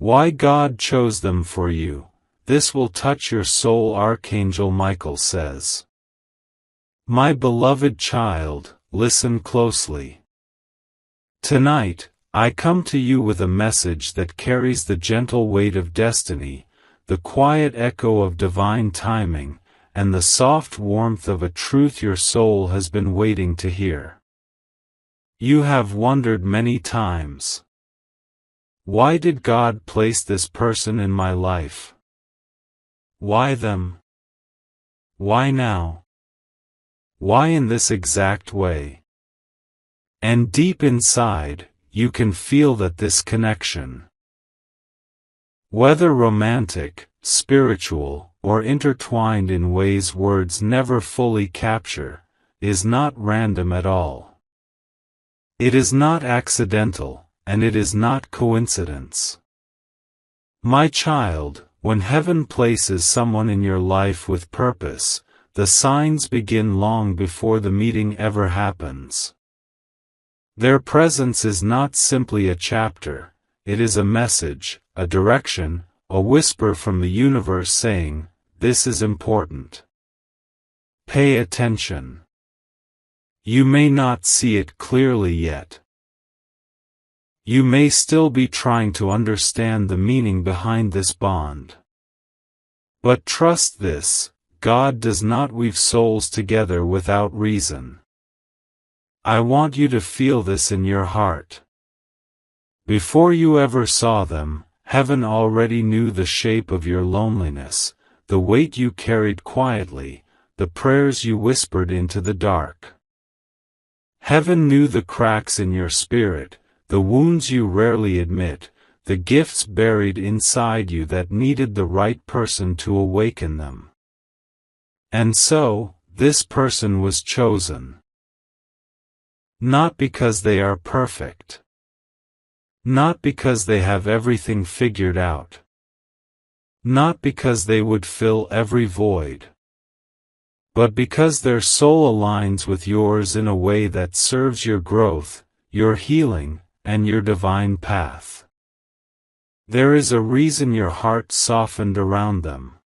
Why God chose them for you, this will touch your soul. Archangel Michael says, "My beloved child, listen closely. Tonight, I come to you with a message that carries the gentle weight of destiny, the quiet echo of divine timing, and the soft warmth of a truth your soul has been waiting to hear. You have wondered many times, why did God place this person in my life? Why them? Why now? Why in this exact way?" And deep inside, you can feel that this connection, whether romantic, spiritual, or intertwined in ways words never fully capture, is not random at all. It is not accidental, and it is not coincidence. My child, when heaven places someone in your life with purpose, the signs begin long before the meeting ever happens. Their presence is not simply a chapter, it is a message, a direction, a whisper from the universe saying, "This is important. Pay attention." You may not see it clearly yet. You may still be trying to understand the meaning behind this bond. But trust this, God does not weave souls together without reason. I want you to feel this in your heart. Before you ever saw them, heaven already knew the shape of your loneliness, the weight you carried quietly, the prayers you whispered into the dark. Heaven knew the cracks in your spirit, the wounds you rarely admit, the gifts buried inside you that needed the right person to awaken them. And so, this person was chosen. Not because they are perfect. Not because they have everything figured out. Not because they would fill every void. But because their soul aligns with yours in a way that serves your growth, your healing, and your divine path. There is a reason your heart softened around them.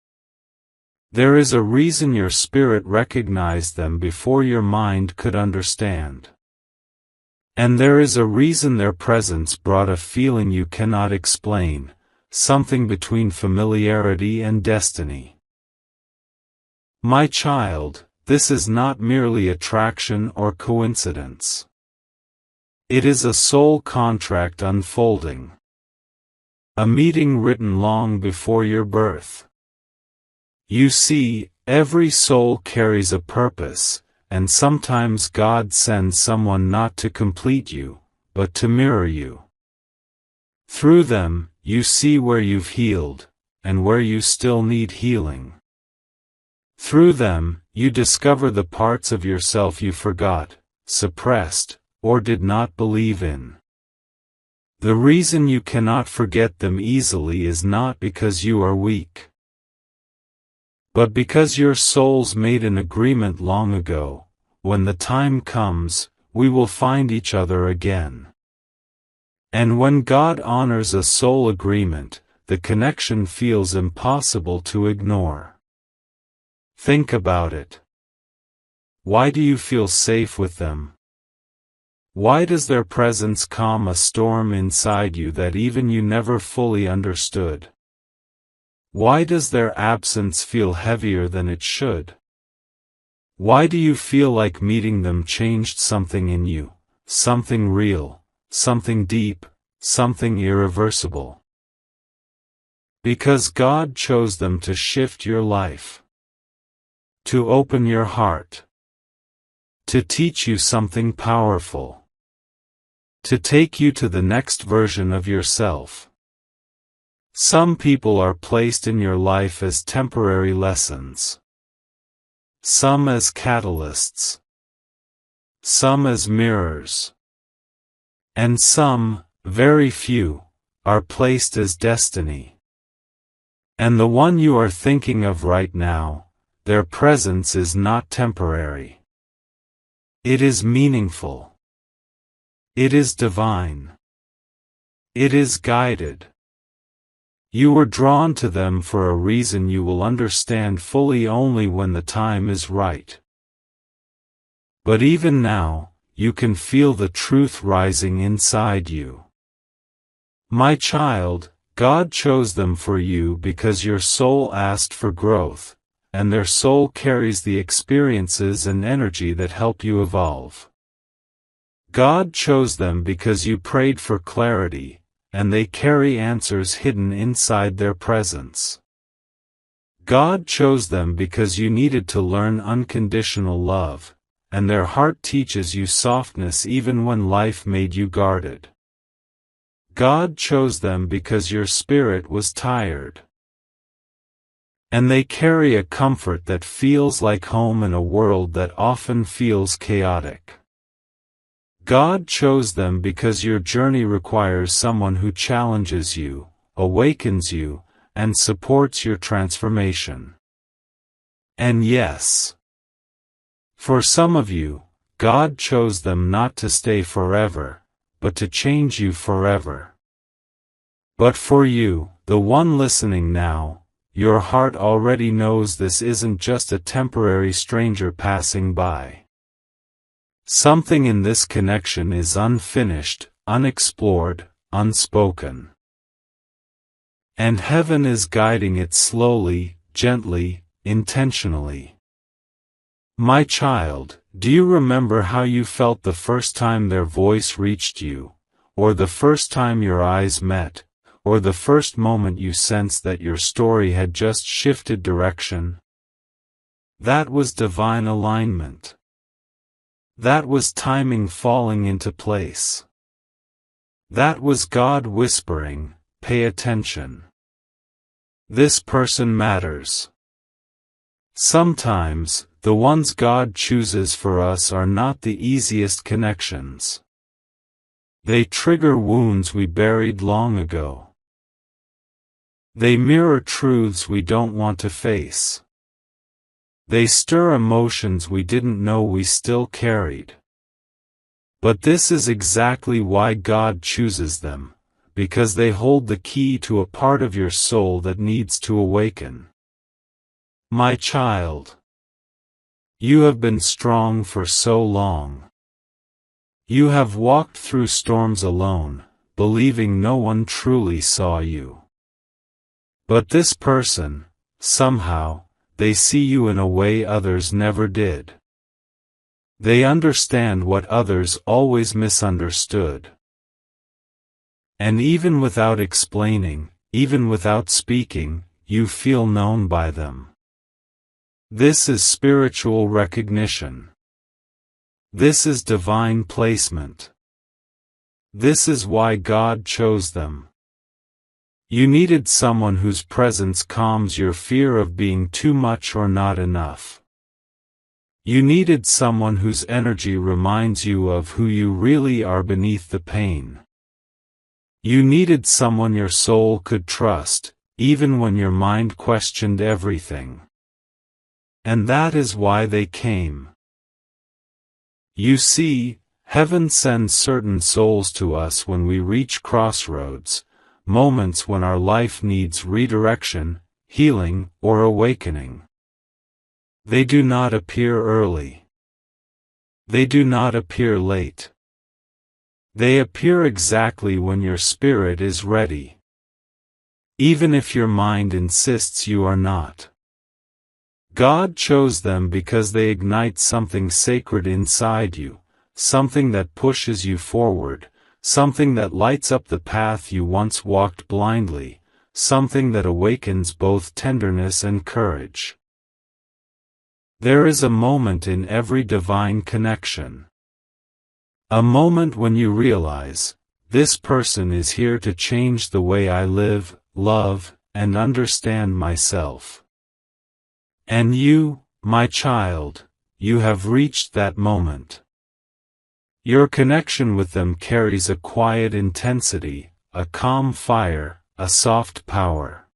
There is a reason your spirit recognized them before your mind could understand. And there is a reason their presence brought a feeling you cannot explain, something between familiarity and destiny. My child, this is not merely attraction or coincidence. It is a soul contract unfolding. A meeting written long before your birth. You see, every soul carries a purpose, and sometimes God sends someone not to complete you, but to mirror you. Through them, you see where you've healed, and where you still need healing. Through them, you discover the parts of yourself you forgot, suppressed, or did not believe in. The reason you cannot forget them easily is not because you are weak, but because your souls made an agreement long ago. When the time comes, we will find each other again. And when God honors a soul agreement, the connection feels impossible to ignore. Think about it. Why do you feel safe with them? Why does their presence calm a storm inside you that even you never fully understood? Why does their absence feel heavier than it should? Why do you feel like meeting them changed something in you, something real, something deep, something irreversible? Because God chose them to shift your life, to open your heart, to teach you something powerful, to take you to the next version of yourself. Some people are placed in your life as temporary lessons. Some as catalysts. Some as mirrors. And some, very few, are placed as destiny. And the one you are thinking of right now, their presence is not temporary. It is meaningful. It is divine. It is guided. You were drawn to them for a reason you will understand fully only when the time is right. But even now, you can feel the truth rising inside you. My child, God chose them for you because your soul asked for growth, and their soul carries the experiences and energy that help you evolve. God chose them because you prayed for clarity, and they carry answers hidden inside their presence. God chose them because you needed to learn unconditional love, and their heart teaches you softness even when life made you guarded. God chose them because your spirit was tired. And they carry a comfort that feels like home in a world that often feels chaotic. God chose them because your journey requires someone who challenges you, awakens you, and supports your transformation. And yes, for some of you, God chose them not to stay forever, but to change you forever. But for you, the one listening now, your heart already knows this isn't just a temporary stranger passing by. Something in this connection is unfinished, unexplored, unspoken. And heaven is guiding it slowly, gently, intentionally. My child, do you remember how you felt the first time their voice reached you, or the first time your eyes met, or the first moment you sensed that your story had just shifted direction? That was divine alignment. That was timing falling into place. That was God whispering, "Pay attention. This person matters." Sometimes, the ones God chooses for us are not the easiest connections. They trigger wounds we buried long ago. They mirror truths we don't want to face. They stir emotions we didn't know we still carried. But this is exactly why God chooses them, because they hold the key to a part of your soul that needs to awaken. My child, you have been strong for so long. You have walked through storms alone, believing no one truly saw you. But this person, somehow, they see you in a way others never did. They understand what others always misunderstood. And even without explaining, even without speaking, you feel known by them. This is spiritual recognition. This is divine placement. This is why God chose them. You needed someone whose presence calms your fear of being too much or not enough. You needed someone whose energy reminds you of who you really are beneath the pain. You needed someone your soul could trust, even when your mind questioned everything. And that is why they came. You see, heaven sends certain souls to us when we reach crossroads, moments when our life needs redirection, healing, or awakening. They do not appear early. They do not appear late. They appear exactly when your spirit is ready. Even if your mind insists you are not. God chose them because they ignite something sacred inside you, something that pushes you forward, something that lights up the path you once walked blindly, something that awakens both tenderness and courage. There is a moment in every divine connection. A moment when you realize, this person is here to change the way I live, love, and understand myself. And you, my child, you have reached that moment. Your connection with them carries a quiet intensity, a calm fire, a soft power.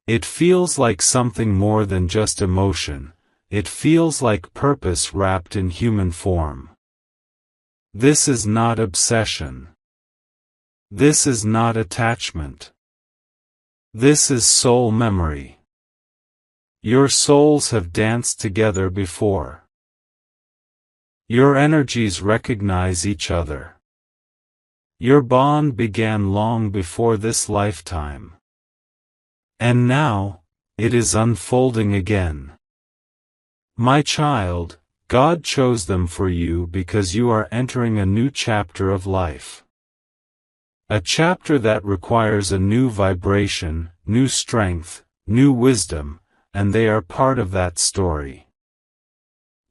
It feels like something more than just emotion, it feels like purpose wrapped in human form. This is not obsession. This is not attachment. This is soul memory. Your souls have danced together before. Your energies recognize each other. Your bond began long before this lifetime. And now, it is unfolding again. My child, God chose them for you because you are entering a new chapter of life. A chapter that requires a new vibration, new strength, new wisdom, and they are part of that story.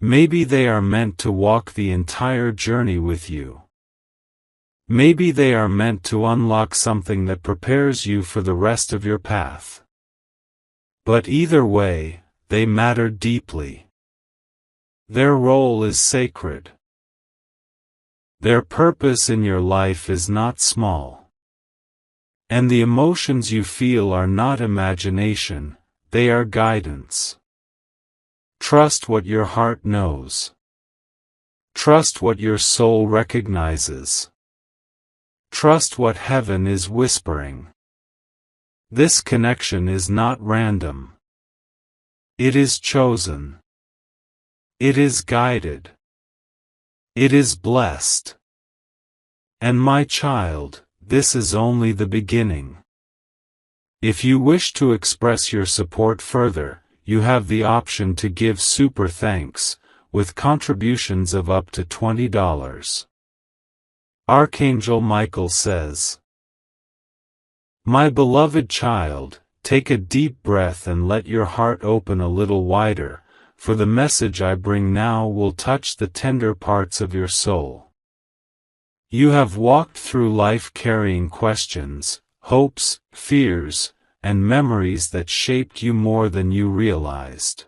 Maybe they are meant to walk the entire journey with you. Maybe they are meant to unlock something that prepares you for the rest of your path. But either way, they matter deeply. Their role is sacred. Their purpose in your life is not small. And the emotions you feel are not imagination, they are guidance. Trust what your heart knows. Trust what your soul recognizes. Trust what heaven is whispering. This connection is not random. It is chosen. It is guided. It is blessed. And my child, this is only the beginning. If you wish to express your support further, you have the option to give super thanks, with contributions of up to $20. Archangel Michael says, My beloved child, take a deep breath and let your heart open a little wider, for the message I bring now will touch the tender parts of your soul. You have walked through life carrying questions, hopes, fears, and memories that shaped you more than you realized.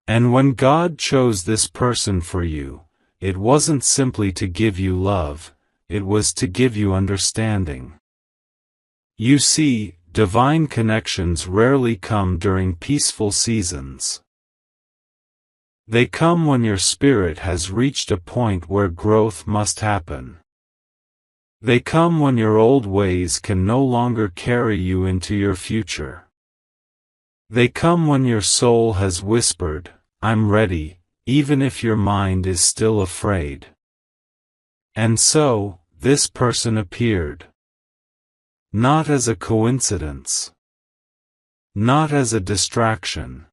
And when God chose this person for you, it wasn't simply to give you love, it was to give you understanding. You see, divine connections rarely come during peaceful seasons. They come when your spirit has reached a point where growth must happen. They come when your old ways can no longer carry you into your future. They come when your soul has whispered, I'm ready, even if your mind is still afraid. And so, this person appeared. Not as a coincidence. Not as a distraction.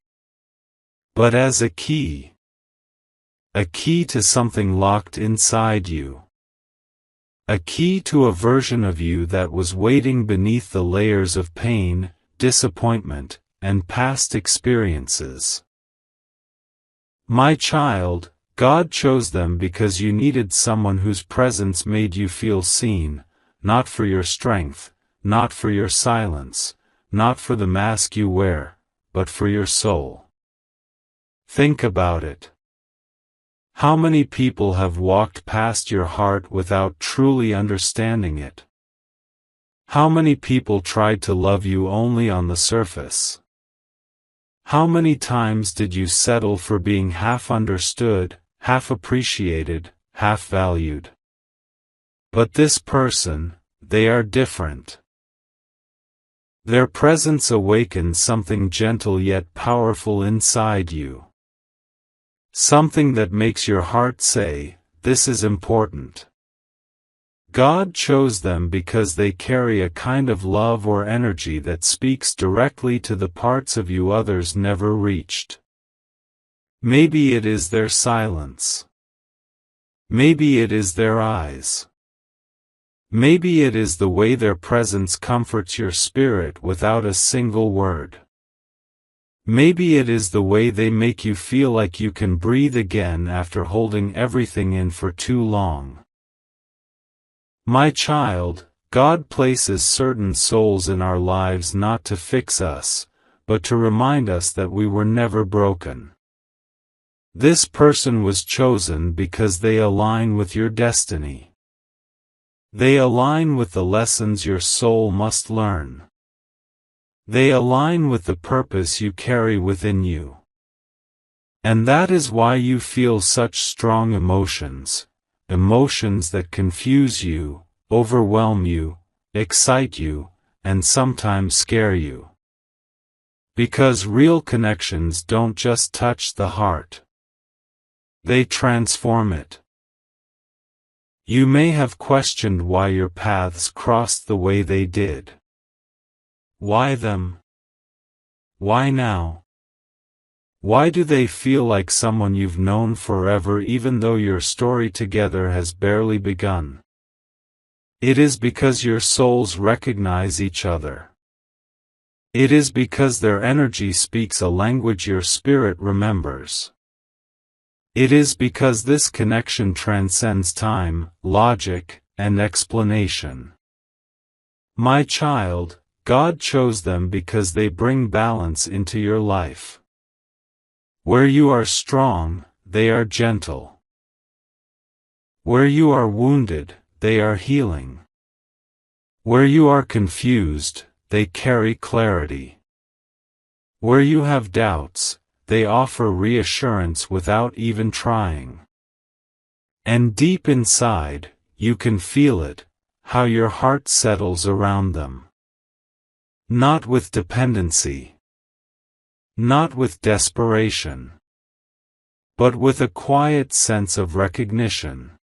But as a key. A key to something locked inside you. A key to a version of you that was waiting beneath the layers of pain, disappointment, and past experiences. My child, God chose them because you needed someone whose presence made you feel seen, not for your strength, not for your silence, not for the mask you wear, but for your soul. Think about it. How many people have walked past your heart without truly understanding it? How many people tried to love you only on the surface? How many times did you settle for being half understood, half appreciated, half valued? But this person, they are different. Their presence awakens something gentle yet powerful inside you. Something that makes your heart say, this is important. God chose them because they carry a kind of love or energy that speaks directly to the parts of you others never reached. Maybe it is their silence. Maybe it is their eyes. Maybe it is the way their presence comforts your spirit without a single word. Maybe it is the way they make you feel like you can breathe again after holding everything in for too long. My child, God places certain souls in our lives not to fix us, but to remind us that we were never broken. This person was chosen because they align with your destiny. They align with the lessons your soul must learn. They align with the purpose you carry within you. And that is why you feel such strong emotions, emotions that confuse you, overwhelm you, excite you, and sometimes scare you. Because real connections don't just touch the heart. They transform it. You may have questioned why your paths crossed the way they did. Why them? Why now? Why do they feel like someone you've known forever even though your story together has barely begun? It is because your souls recognize each other. It is because their energy speaks a language your spirit remembers. It is because this connection transcends time, logic, and explanation. My child, God chose them because they bring balance into your life. Where you are strong, they are gentle. Where you are wounded, they are healing. Where you are confused, they carry clarity. Where you have doubts, they offer reassurance without even trying. And deep inside, you can feel it, how your heart settles around them. Not with dependency. Not with desperation. But with a quiet sense of recognition.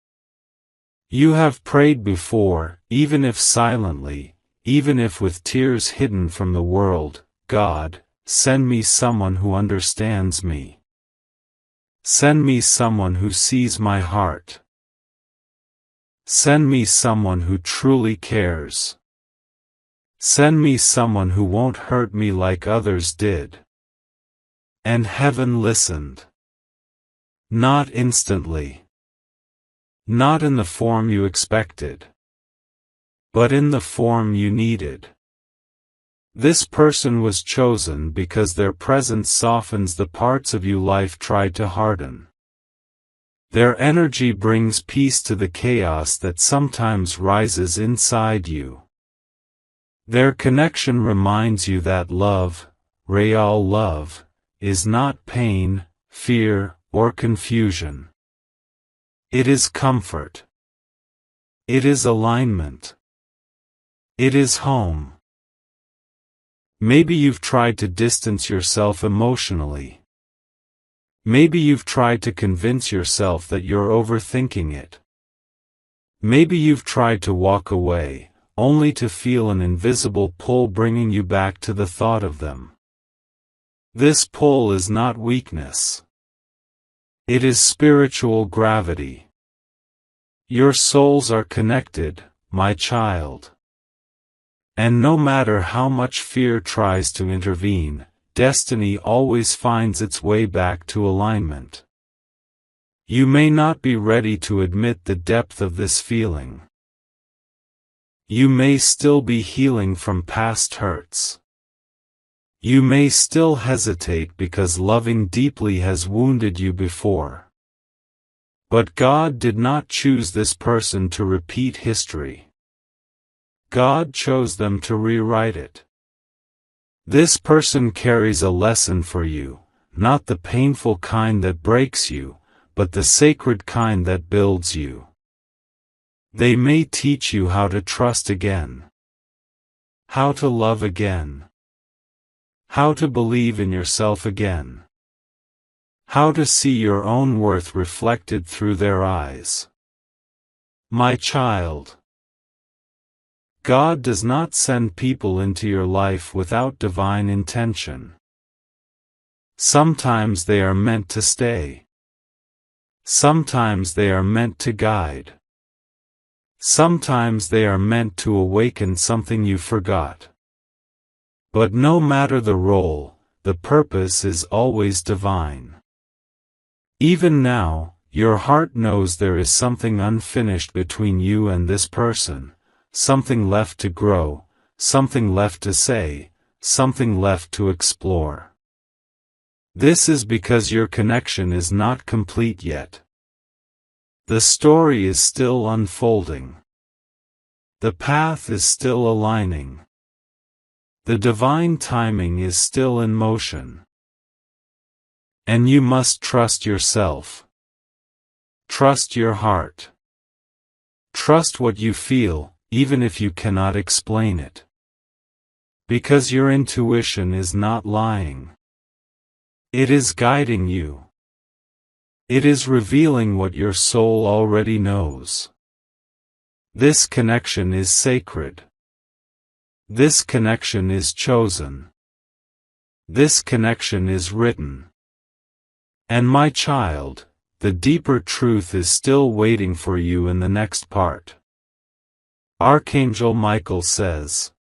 You have prayed before, even if silently, even if with tears hidden from the world, God, send me someone who understands me. Send me someone who sees my heart. Send me someone who truly cares. Send me someone who won't hurt me like others did. And heaven listened. Not instantly. Not in the form you expected. But in the form you needed. This person was chosen because their presence softens the parts of you life tried to harden. Their energy brings peace to the chaos that sometimes rises inside you. Their connection reminds you that love, real love, is not pain, fear, or confusion. It is comfort. It is alignment. It is home. Maybe you've tried to distance yourself emotionally. Maybe you've tried to convince yourself that you're overthinking it. Maybe you've tried to walk away, only to feel an invisible pull bringing you back to the thought of them. This pull is not weakness. It is spiritual gravity. Your souls are connected, my child. And no matter how much fear tries to intervene, destiny always finds its way back to alignment. You may not be ready to admit the depth of this feeling. You may still be healing from past hurts. You may still hesitate because loving deeply has wounded you before. But God did not choose this person to repeat history. God chose them to rewrite it. This person carries a lesson for you, not the painful kind that breaks you, but the sacred kind that builds you. They may teach you how to trust again. How to love again. How to believe in yourself again. How to see your own worth reflected through their eyes. My child. God does not send people into your life without divine intention. Sometimes they are meant to stay. Sometimes they are meant to guide. Sometimes they are meant to awaken something you forgot. But no matter the role, the purpose is always divine. Even now, your heart knows there is something unfinished between you and this person, something left to grow, something left to say, something left to explore. This is because your connection is not complete yet. The story is still unfolding. The path is still aligning. The divine timing is still in motion. And you must trust yourself. Trust your heart. Trust what you feel, even if you cannot explain it. Because your intuition is not lying. It is guiding you. It is revealing what your soul already knows. This connection is sacred. This connection is chosen. This connection is written. And my child, the deeper truth is still waiting for you in the next part. Archangel Michael says,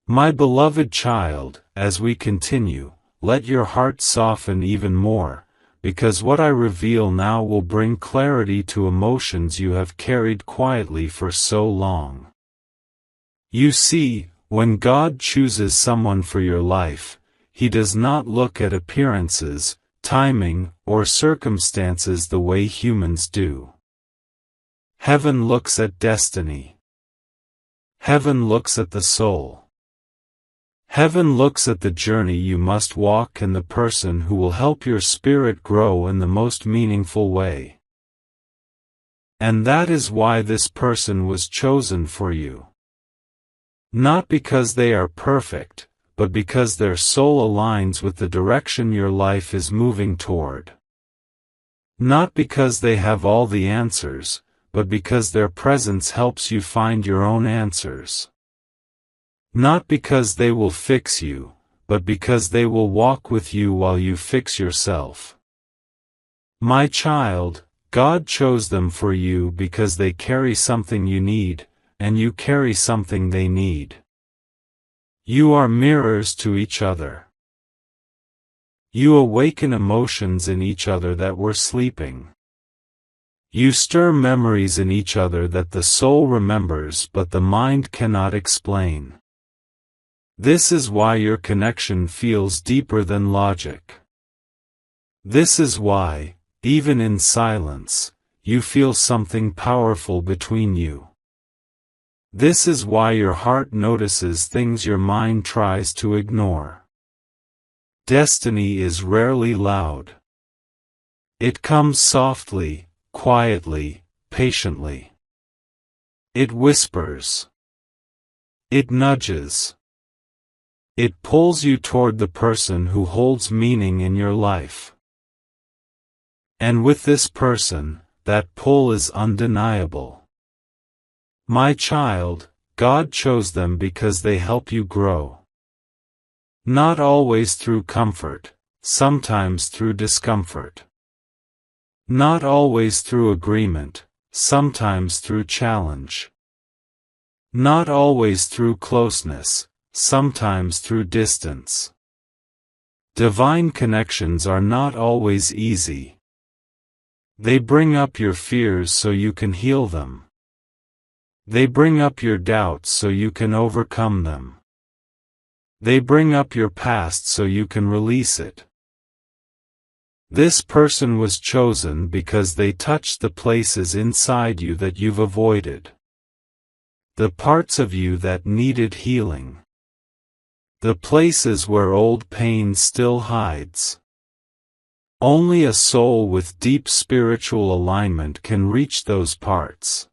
"My beloved child, as we continue, let your heart soften even more, because what I reveal now will bring clarity to emotions you have carried quietly for so long. You see, when God chooses someone for your life, He does not look at appearances, timing, or circumstances the way humans do. Heaven looks at destiny. Heaven looks at the soul. Heaven looks at the journey you must walk and the person who will help your spirit grow in the most meaningful way. And that is why this person was chosen for you. Not because they are perfect, but because their soul aligns with the direction your life is moving toward. Not because they have all the answers, but because their presence helps you find your own answers. Not because they will fix you, but because they will walk with you while you fix yourself. My child, God chose them for you because they carry something you need, and you carry something they need. You are mirrors to each other. You awaken emotions in each other that were sleeping. You stir memories in each other that the soul remembers but the mind cannot explain. This is why your connection feels deeper than logic. This is why, even in silence, you feel something powerful between you. This is why your heart notices things your mind tries to ignore. Destiny is rarely loud. It comes softly, quietly, patiently. It whispers. It nudges. It pulls you toward the person who holds meaning in your life. And with this person, that pull is undeniable. My child, God chose them because they help you grow. Not always through comfort, sometimes through discomfort. Not always through agreement, sometimes through challenge. Not always through closeness, sometimes through distance. Divine connections are not always easy. They bring up your fears so you can heal them. They bring up your doubts so you can overcome them. They bring up your past so you can release it. This person was chosen because they touched the places inside you that you've avoided. The parts of you that needed healing. The places where old pain still hides. Only a soul with deep spiritual alignment can reach those parts.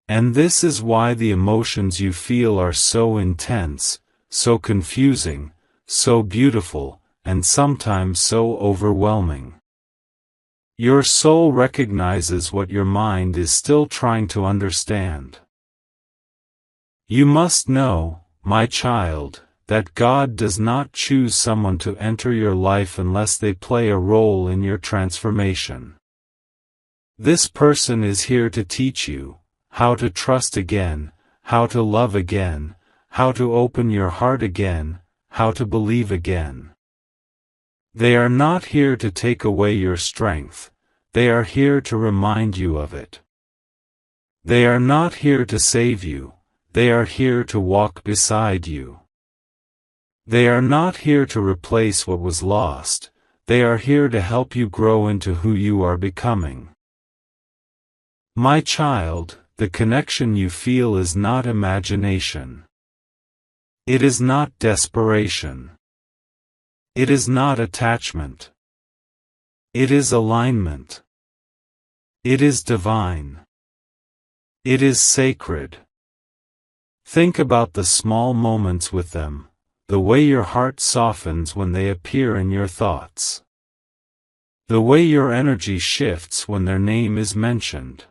And this is why the emotions you feel are so intense, so confusing, so beautiful, and sometimes so overwhelming. Your soul recognizes what your mind is still trying to understand. You must know, my child, that God does not choose someone to enter your life unless they play a role in your transformation. This person is here to teach you how to trust again, how to love again, how to open your heart again, how to believe again. They are not here to take away your strength, they are here to remind you of it. They are not here to save you, they are here to walk beside you. They are not here to replace what was lost, they are here to help you grow into who you are becoming. My child, the connection you feel is not imagination. It is not desperation. It is not attachment. It is alignment. It is divine. It is sacred. Think about the small moments with them, the way your heart softens when they appear in your thoughts. The way your energy shifts when their name is mentioned.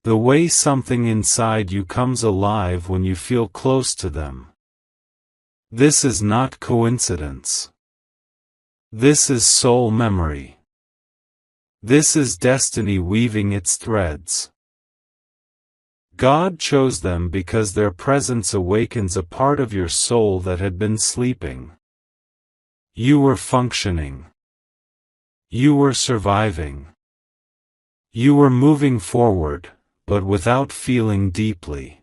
The way something inside you comes alive when you feel close to them. This is not coincidence. This is soul memory. This is destiny weaving its threads. God chose them because their presence awakens a part of your soul that had been sleeping. You were functioning. You were surviving. You were moving forward, but without feeling deeply.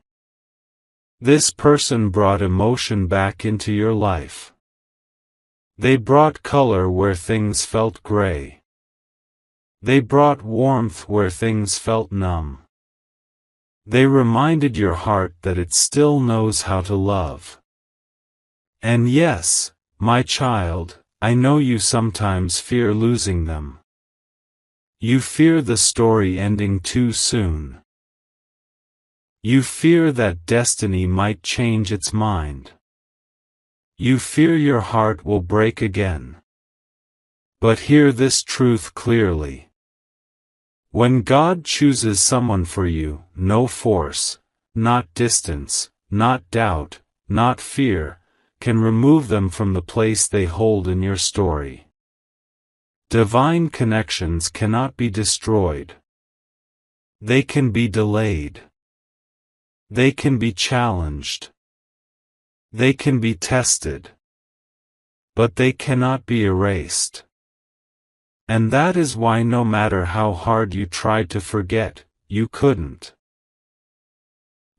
This person brought emotion back into your life. They brought color where things felt gray. They brought warmth where things felt numb. They reminded your heart that it still knows how to love. And yes, my child, I know you sometimes fear losing them. You fear the story ending too soon. You fear that destiny might change its mind. You fear your heart will break again. But hear this truth clearly. When God chooses someone for you, no force, not distance, not doubt, not fear, can remove them from the place they hold in your story. Divine connections cannot be destroyed. They can be delayed. They can be challenged. They can be tested. But they cannot be erased. And that is why no matter how hard you tried to forget, you couldn't.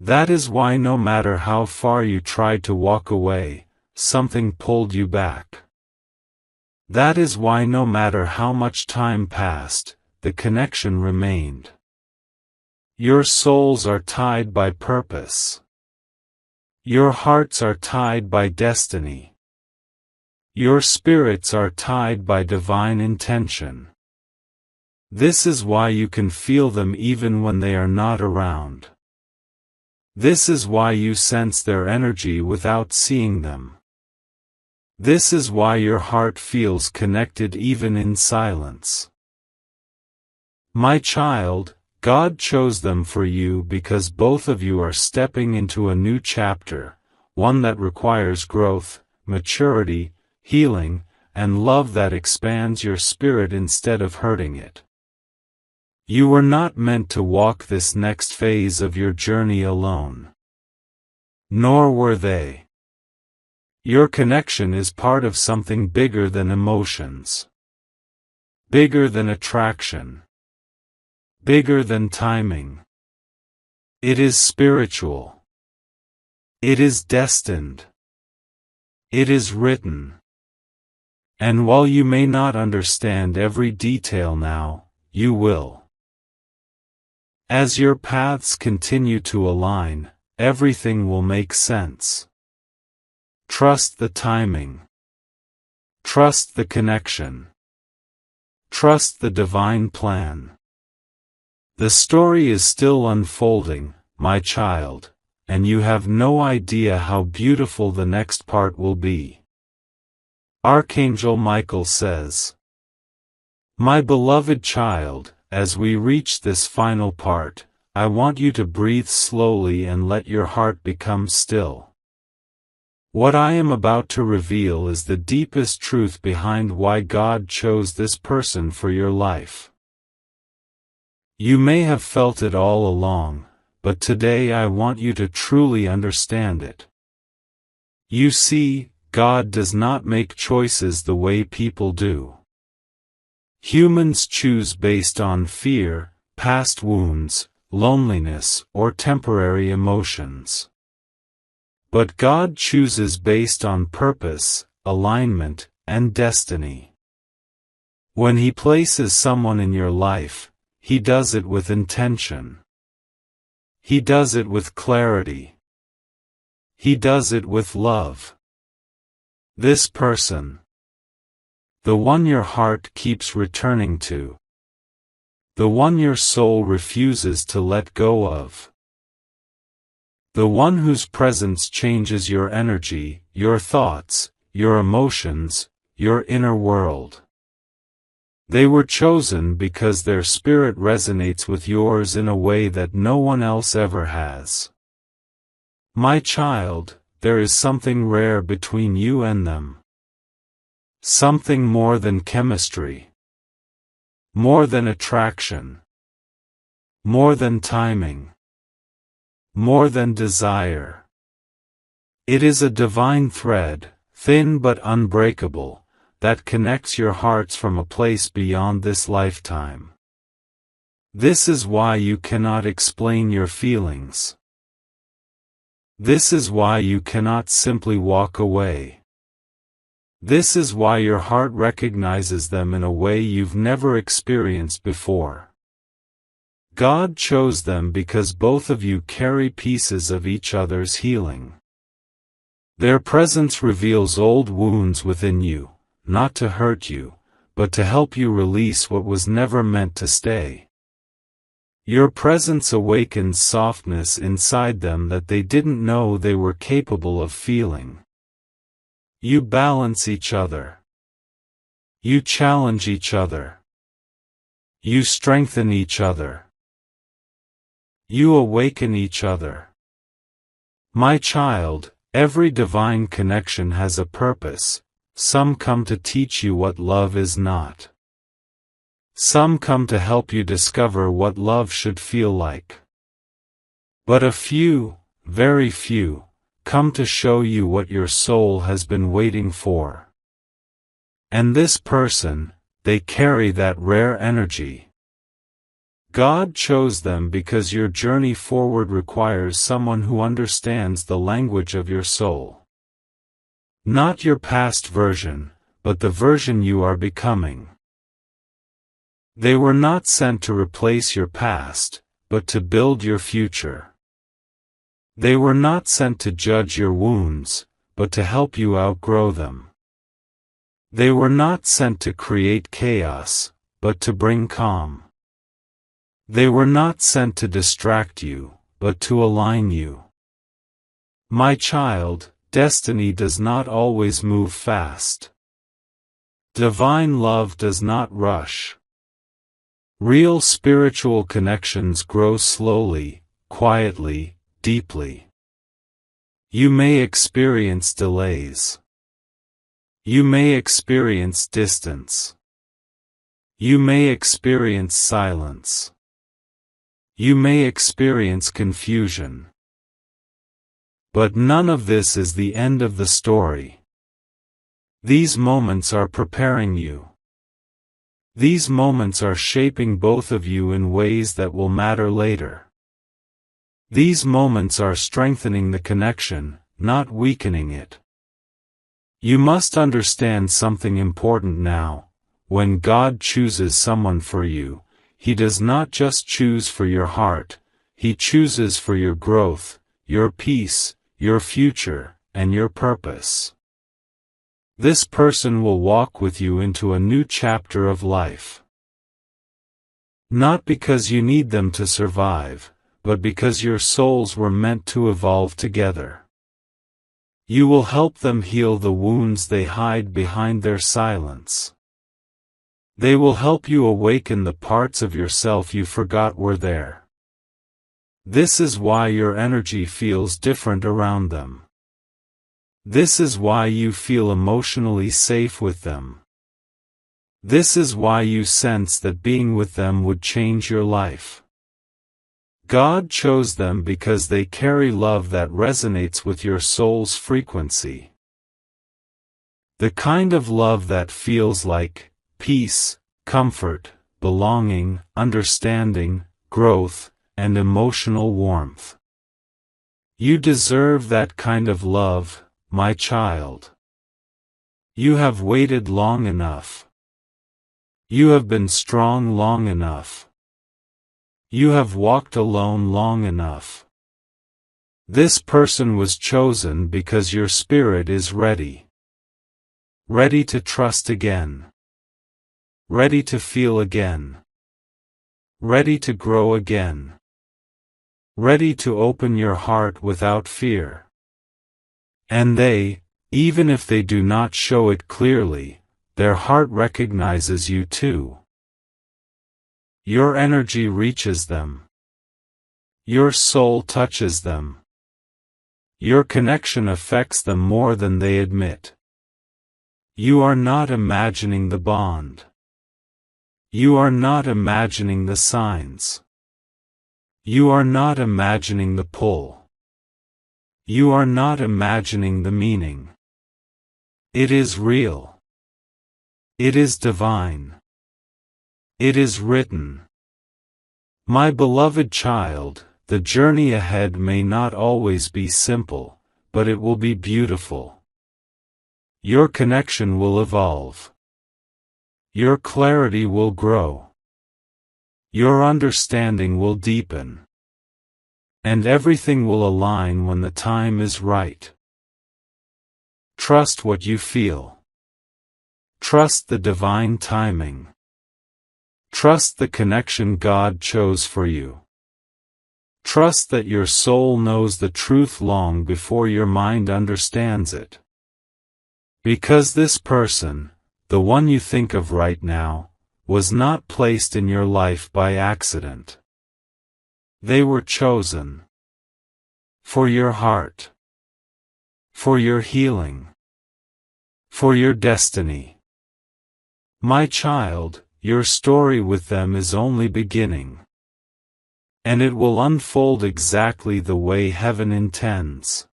That is why no matter how far you tried to walk away, something pulled you back. That is why no matter how much time passed, the connection remained. Your souls are tied by purpose. Your hearts are tied by destiny. Your spirits are tied by divine intention. This is why you can feel them even when they are not around. This is why you sense their energy without seeing them. This is why your heart feels connected even in silence. My child, God chose them for you because both of you are stepping into a new chapter, one that requires growth, maturity, healing, and love that expands your spirit instead of hurting it. You were not meant to walk this next phase of your journey alone. Nor were they. Your connection is part of something bigger than emotions. Bigger than attraction. Bigger than timing. It is spiritual. It is destined. It is written. And while you may not understand every detail now, you will. As your paths continue to align, everything will make sense. Trust the timing. Trust the connection. Trust the divine plan. The story is still unfolding, my child, and you have no idea how beautiful the next part will be. Archangel Michael says, "My beloved child, as we reach this final part, I want you to breathe slowly and let your heart become still. What I am about to reveal is the deepest truth behind why God chose this person for your life. You may have felt it all along, but today I want you to truly understand it. You see, God does not make choices the way people do. Humans choose based on fear, past wounds, loneliness, or temporary emotions. But God chooses based on purpose, alignment, and destiny. When He places someone in your life, He does it with intention. He does it with clarity. He does it with love. This person, the one your heart keeps returning to, the one your soul refuses to let go of, The one whose presence changes your energy, your thoughts, your emotions, your inner world. They were chosen because their spirit resonates with yours in a way that no one else ever has. My child, there is something rare between you and them. Something more than chemistry. More than attraction. More than timing. More than desire. It is a divine thread, thin but unbreakable, that connects your hearts from a place beyond this lifetime. This is why you cannot explain your feelings. This is why you cannot simply walk away. This is why your heart recognizes them in a way you've never experienced before. God chose them because both of you carry pieces of each other's healing. Their presence reveals old wounds within you, not to hurt you, but to help you release what was never meant to stay. Your presence awakens softness inside them that they didn't know they were capable of feeling. You balance each other. You challenge each other. You strengthen each other. You awaken each other. My child, every divine connection has a purpose. Some come to teach you what love is not. Some come to help you discover what love should feel like. But a few, very few, come to show you what your soul has been waiting for. And this person, they carry that rare energy. God chose them because your journey forward requires someone who understands the language of your soul. Not your past version, but the version you are becoming. They were not sent to replace your past, but to build your future. They were not sent to judge your wounds, but to help you outgrow them. They were not sent to create chaos, but to bring calm. They were not sent to distract you, but to align you. My child, destiny does not always move fast. Divine love does not rush. Real spiritual connections grow slowly, quietly, deeply. You may experience delays. You may experience distance. You may experience silence. You may experience confusion. But none of this is the end of the story. These moments are preparing you. These moments are shaping both of you in ways that will matter later. These moments are strengthening the connection, not weakening it. You must understand something important now. When God chooses someone for you, He does not just choose for your heart, He chooses for your growth, your peace, your future, and your purpose. This person will walk with you into a new chapter of life. Not because you need them to survive, but because your souls were meant to evolve together. You will help them heal the wounds they hide behind their silence. They will help you awaken the parts of yourself you forgot were there. This is why your energy feels different around them. This is why you feel emotionally safe with them. This is why you sense that being with them would change your life. God chose them because they carry love that resonates with your soul's frequency. The kind of love that feels like peace, comfort, belonging, understanding, growth, and emotional warmth. You deserve that kind of love, my child. You have waited long enough. You have been strong long enough. You have walked alone long enough. This person was chosen because your spirit is ready. Ready to trust again. Ready to feel again. Ready to grow again. ready to open your heart without fear. And they, even if they do not show it clearly, their heart recognizes you too. Your energy reaches them. Your soul touches them. Your connection affects them more than they admit. You are not imagining the bond. You are not imagining the signs. You are not imagining the pull. You are not imagining the meaning. It is real. It is divine. It is written. My beloved child, the journey ahead may not always be simple, but it will be beautiful. Your connection will evolve. Your clarity will grow. Your understanding will deepen. And everything will align when the time is right. Trust what you feel. Trust the divine timing. Trust the connection God chose for you. Trust that your soul knows the truth long before your mind understands it. Because this person, the one you think of right now, was not placed in your life by accident. They were chosen. For your heart. For your healing. For your destiny. My child, your story with them is only beginning. And it will unfold exactly the way heaven intends.